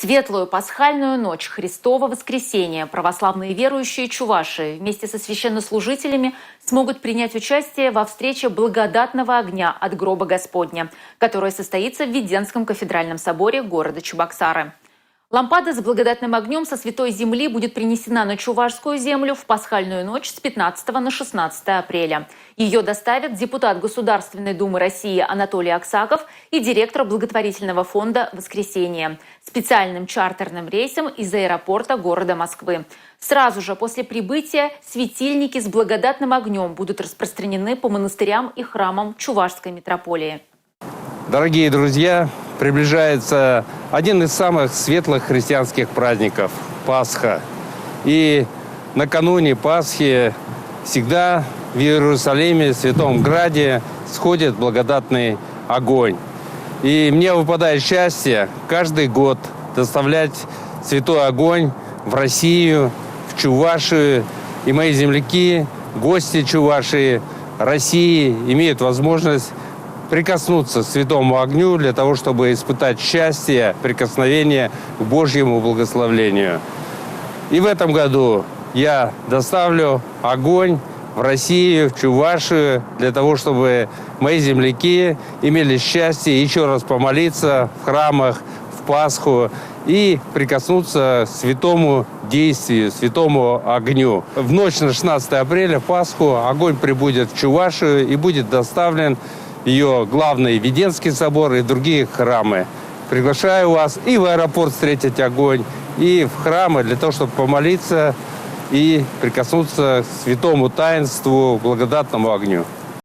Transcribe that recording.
светлую пасхальную ночь Христово воскресенье православные верующие Чувашии вместе со священнослужителями смогут принять участие во встрече благодатного огня от гроба Господня, которая состоится в Введенском кафедральном соборе города Чебоксары. Лампада с благодатным огнем со Святой Земли будет принесена на Чувашскую землю в пасхальную ночь с 15 на 16 апреля. Ее доставят депутат Государственной Думы России Анатолий Аксаков и директор благотворительного фонда «Воскресенье» специальным чартерным рейсом из аэропорта города Москвы. Сразу же после прибытия светильники с благодатным огнем будут распространены по монастырям и храмам Чувашской митрополии. Дорогие друзья, приближается один из самых светлых христианских праздников – Пасха. И накануне Пасхи всегда в Иерусалиме, в Святом Граде, сходит благодатный огонь. И мне выпадает счастье каждый год доставлять святой огонь в Россию, в Чувашию. И мои земляки, гости Чувашии, России имеют возможность прикоснуться к святому огню для того, чтобы испытать счастье, прикосновение к Божьему благословению. И в этом году я доставлю огонь в Россию, в Чувашию, для того, чтобы мои земляки имели счастье еще раз помолиться в храмах, в Пасху и прикоснуться к святому действию, святому огню. В ночь на 16 апреля, в Пасху, огонь прибудет в Чувашию и будет доставлен ее главный Введенский собор и другие храмы. Приглашаю вас и в аэропорт встретить огонь, и в храмы для того, чтобы помолиться и прикоснуться к святому таинству, благодатному огню.